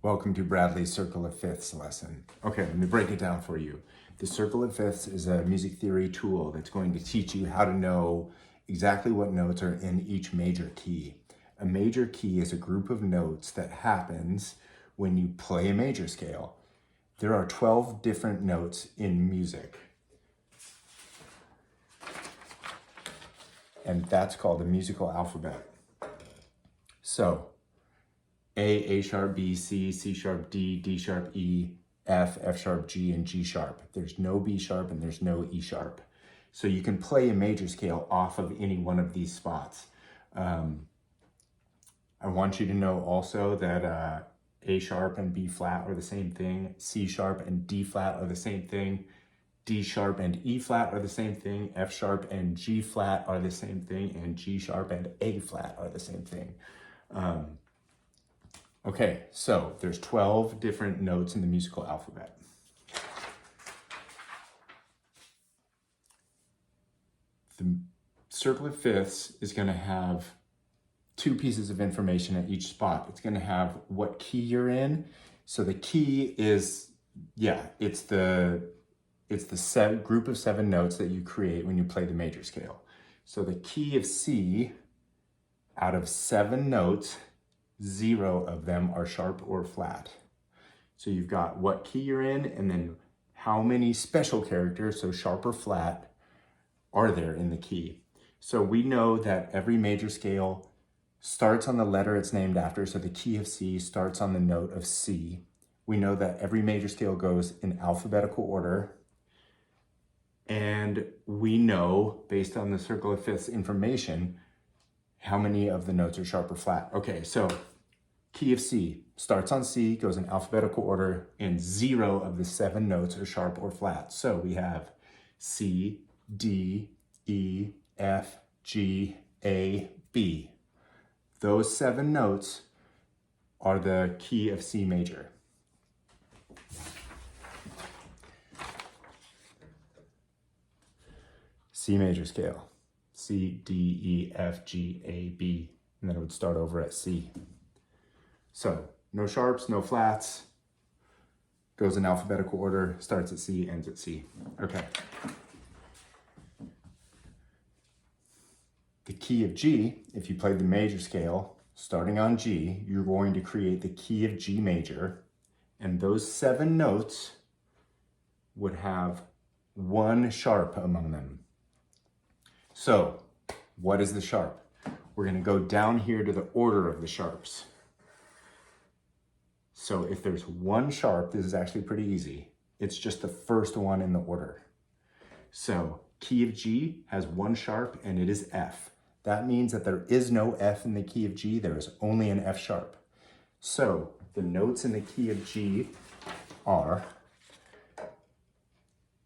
Welcome to Bradley's Circle of Fifths lesson. Okay, let me break it down for you. The Circle of Fifths is a music theory tool that's going to teach you how to know exactly what notes are in each major key. A major key is a group of notes that happens when you play a major scale. There are 12 different notes in music, and that's called the musical alphabet. So, A sharp, B, C, C sharp, D, D sharp, E, F, F sharp, G, and G sharp. There's no B sharp and there's no E sharp. So you can play a major scale off of any one of these spots. I want you to know also that A sharp and B flat are the same thing. C sharp and D flat are the same thing. D sharp and E flat are the same thing. F sharp and G flat are the same thing. And G sharp and A flat are the same thing. Okay, so there's 12 different notes in the musical alphabet. The Circle of Fifths is going to have two pieces of information at each spot. It's going to have what key you're in. So the key is, it's the group of 7 notes that you create when you play the major scale. So the key of C, out of 7 notes, 0 of them are sharp or flat. So you've got what key you're in and then how many special characters, so sharp or flat, are there in the key. So we know that every major scale starts on the letter it's named after. So the key of C starts on the note of C. We know that every major scale goes in alphabetical order. And we know, based on the Circle of Fifths information, how many of the notes are sharp or flat. Okay, so key of C starts on C, goes in alphabetical order, and 0 of the 7 notes are sharp or flat. So we have C, D, E, F, G, A, B. Those 7 notes are the key of C major. C major scale. C, D, E, F, G, A, B, and then it would start over at C. So, no sharps, no flats, goes in alphabetical order, starts at C, ends at C. Okay. The key of G, if you play the major scale, starting on G, you're going to create the key of G major, and those 7 notes would have 1 sharp among them. So, what is the sharp? We're going to go down here to the order of the sharps. So if there's 1 sharp, this is actually pretty easy. It's just the first one in the order. So key of G has 1 sharp and it is F. That means that there is no F in the key of G, there is only an F sharp. So the notes in the key of G are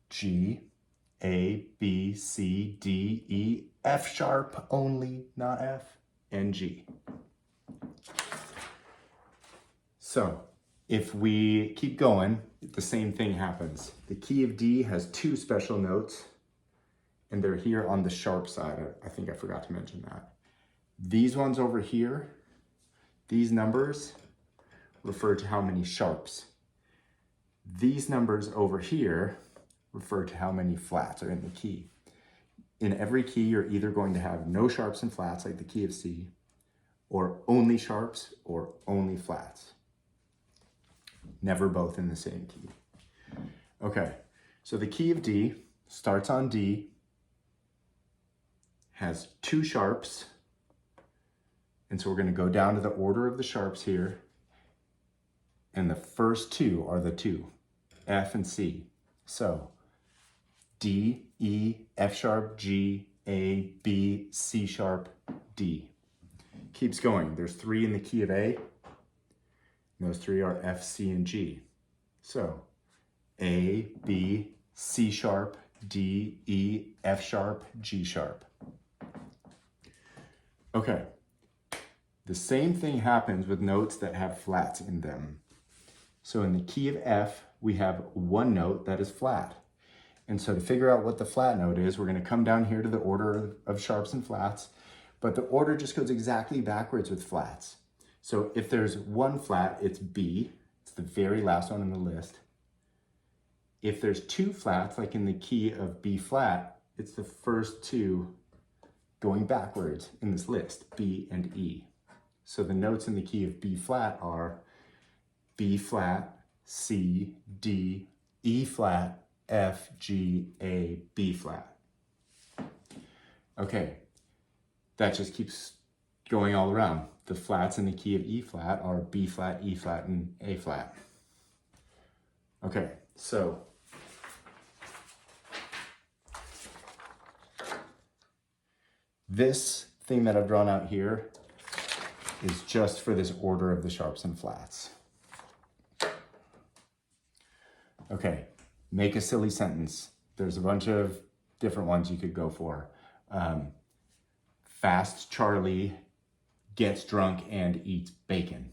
G, A, B, C, D, E, F sharp only, not F, and G. So if we keep going, the same thing happens. The key of D has 2 special notes, and they're here on the sharp side. I think I forgot to mention that. These ones over here, these numbers refer to how many sharps. These numbers over here refer to how many flats are in the key. In every key, you're either going to have no sharps and flats, like the key of C, or only sharps or only flats. Never both in the same key. Okay, so the key of D starts on D, has 2 sharps, and so we're going to go down to the order of the sharps here, and the first 2 are the 2, F and C. So D, E, F sharp, G, A, B, C sharp, D. Keeps going. There's 3 in the key of A. And those 3 are F, C, and G. So A, B, C sharp, D, E, F sharp, G sharp. Okay. The same thing happens with notes that have flats in them. So in the key of F, we have 1 note that is flat. And so to figure out what the flat note is, we're going to come down here to the order of sharps and flats, but the order just goes exactly backwards with flats. So if there's 1 flat, it's B, It's the very last one on the list. If there's two flats, like in the key of B flat, it's the first two going backwards in this list, B and E. So the notes in the key of B flat are B flat, C, D, E flat, F, G, A, B flat. Okay, that just keeps going all around. The flats in the key of E flat are B flat, E flat, and A flat. Okay, so this thing that I've drawn out here is just for this order of the sharps and flats. Okay, make a silly sentence. There's a bunch of different ones you could go for. Fast Charlie gets drunk and eats bacon.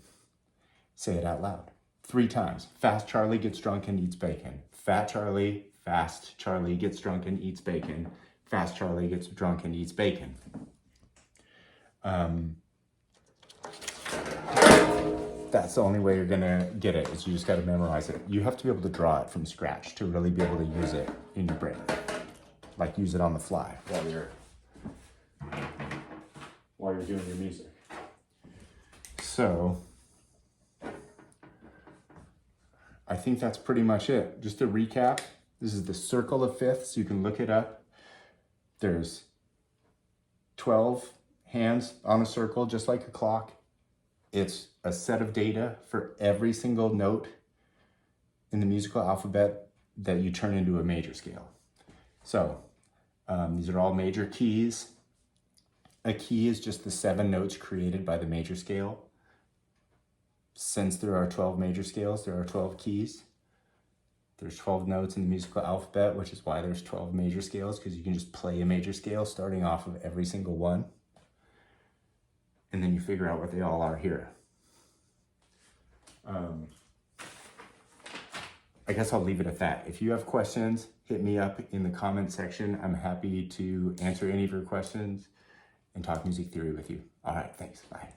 Say it out loud 3 times. Fast Charlie gets drunk and eats bacon. Fast Charlie gets drunk and eats bacon. Fast Charlie gets drunk and eats bacon. That's the only way you're gonna get it, is you just gotta memorize it. You have to be able to draw it from scratch to really be able to use it in your brain. Like use it on the fly while you're doing your music. So, I think that's pretty much it. Just to recap, this is the circle of fifths. You can look it up. There's 12 hands on a circle, just like a clock. It's a set of data for every single note in the musical alphabet that you turn into a major scale. So these are all major keys. A key is just the 7 notes created by the major scale. Since there are 12 major scales, there are 12 keys. There's 12 notes in the musical alphabet, which is why there's 12 major scales, because you can just play a major scale starting off of every single one. And then you figure out what they all are here. I guess I'll leave it at that. If you have questions, hit me up in the comment section. I'm happy to answer any of your questions and talk music theory with you. All right, thanks, bye.